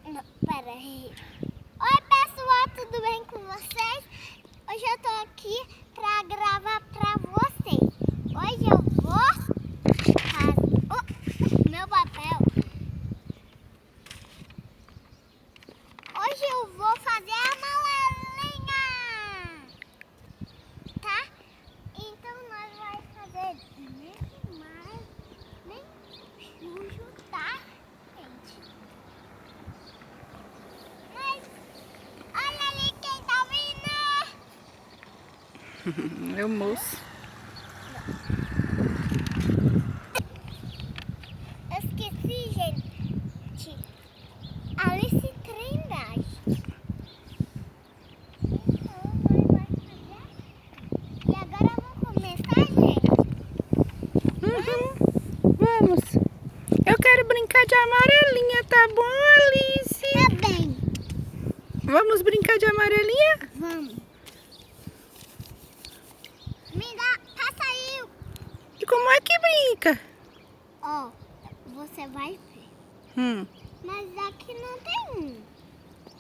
Não, pera aí. Oi, pessoal, tudo bem com vocês? Hoje eu tô aqui pra gravar pra vocês. Hoje eu vou fazer meu papel. Hoje eu vou fazer a amarelinha, tá? Então nós vamos fazer nesse mar bem sujo, tá, gente? Mas olha ali quem tá vindo! Meu moço. Eu esqueci, gente. Alice Trindade. Então nós vamos fazer. E agora vamos começar, gente? Vamos. Eu quero brincar de amarelinha, tá bom, Alice? Tá bem. Vamos brincar de amarelinha? Vamos. Me dá, passa aí. E como é que brinca? Ó, você vai ver. Mas aqui não tem.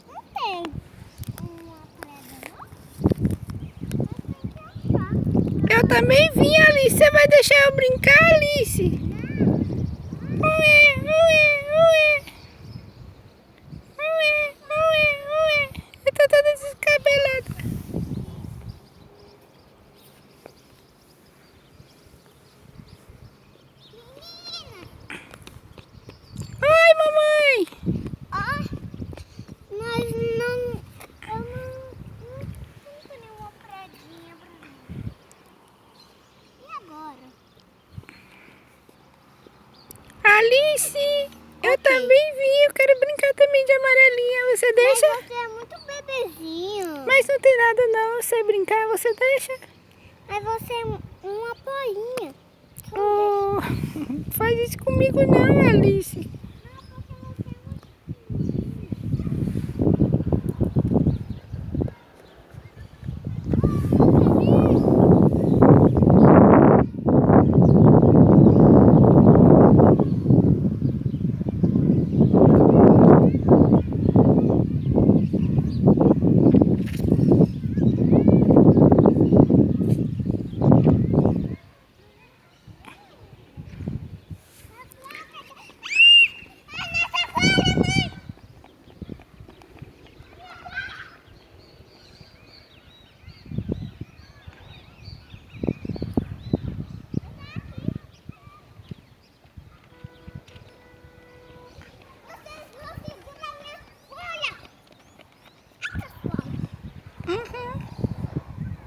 Não tem uma pedra, não? Mas tem que achar. Eu também vim, Alice. Você vai deixar eu brincar, Alice? Não. Ué, ué, ué. Ué, ué, ué. Eu tô toda descabelada. Menina, Oi, mamãe. ó, nós não. Eu não sinto nenhuma pedrinha pra mim. E agora? Alice, eu Ok. também vim. Eu quero brincar também de amarelinha. Você deixa? Mas você é muito bebezinho. Mas não tem nada não. Eu sei brincar, você deixa? Mas você é uma poinha. Oh, faz isso comigo não, Alice.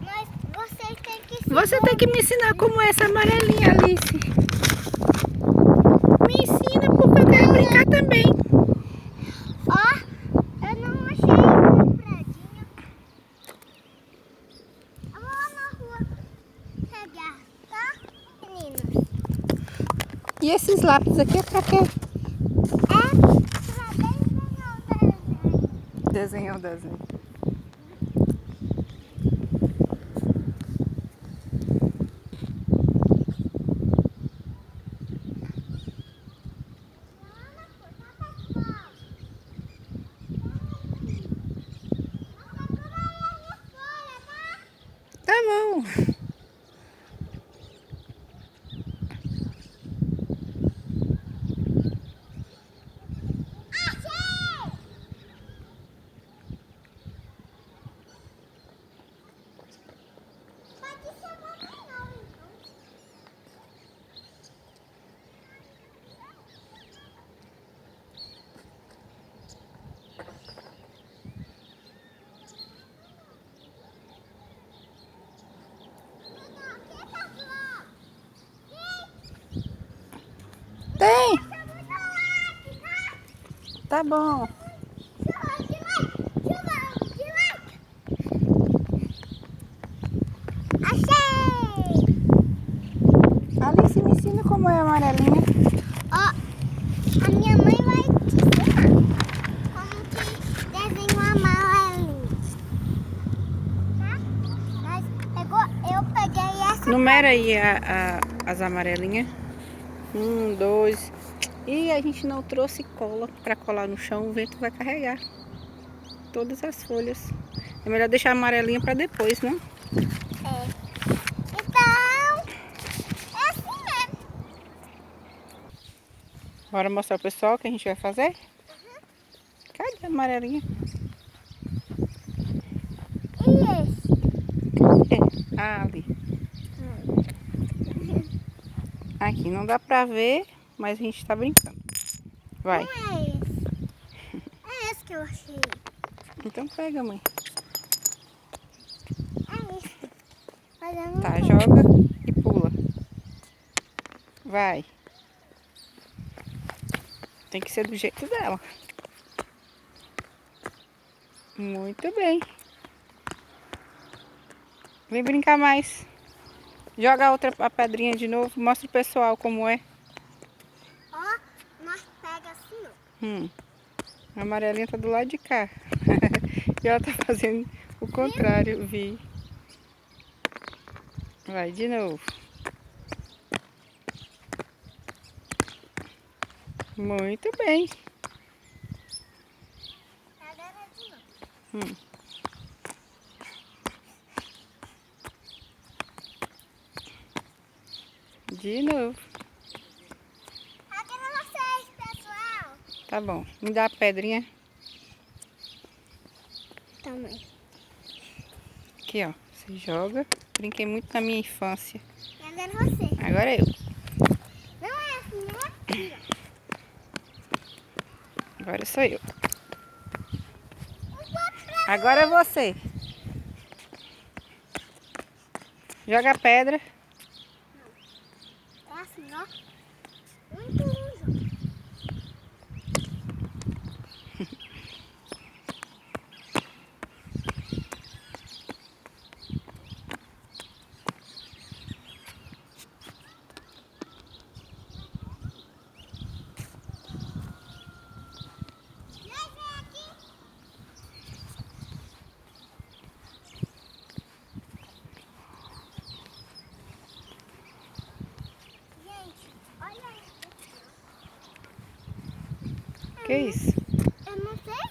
Mas vocês têm que Você tem que me ensinar como é essa amarelinha, Alice. Me ensina porque eu quero brincar também. Ó, eu não achei uma predinha. Eu vou lá na rua pegar, tá, meninas? E esses lápis aqui é pra quê? É pra desenhar o desenho. Desenhar o desenho. Tá bom. Tem. Tá bom. Achei! Alice, me ensina como é a amarelinha. Ó, a minha mãe vai te ensinar como que desenha uma amarelinha. Tá? Eu peguei essa. Numera aí as amarelinhas. 1, 2. E a gente não trouxe cola para colar no chão, o vento vai carregar todas as folhas. É melhor deixar a amarelinha para depois, não? É. Então, é assim mesmo. Bora mostrar pro pessoal o que a gente vai fazer? Cadê a amarelinha? E esse? Ah, ali. Aqui não dá pra ver, mas a gente tá brincando. Vai. Não é esse. É esse que eu achei. Então pega, mãe. É esse. Mas eu não Tá, sei. joga e pula. Vai. Tem que ser do jeito dela. Muito bem. Vem brincar mais. Joga a pedrinha de novo. Mostra o pessoal como é. Ó, nós pega assim, ó. A amarelinha tá do lado de cá. E ela tá fazendo o contrário, Vi. Vai de novo. Muito bem. Agora de novo. De novo. Agora vocês, pessoal. Tá bom. Me dá a pedrinha. Também. Aqui, ó. Você joga. Brinquei muito na minha infância. E agora você. Agora eu. Não é assim, é aqui, ó. Agora sou eu. Um pouco pra Agora é você. Joga a pedra. É assim, ó. Muito longe, Gente, olha isso. Que isso? Eu não sei.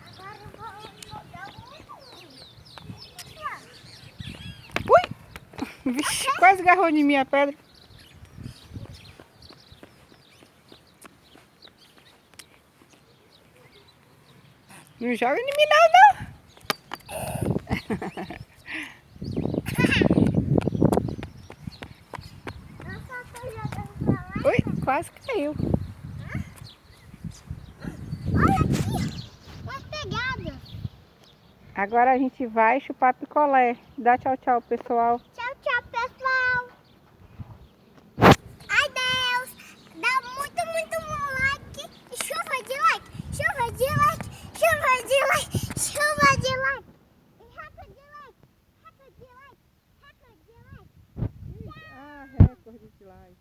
Agora eu vou jogar Ui! Vixe, quase agarrou em mim a pedra. Não joga em mim não, não. Eu só tô jogando pra lá. Ui, quase caiu. Olha aqui, umas pegadas. Agora a gente vai chupar picolé. Dá tchau, tchau, pessoal. Tchau, tchau, pessoal. Ai, Deus. Dá muito, muito like. E chuva de like. Chuva de like. Chuva de like. Chuva de like. E raca de like. Raca de like. Raca de like. Ah, recorde de like.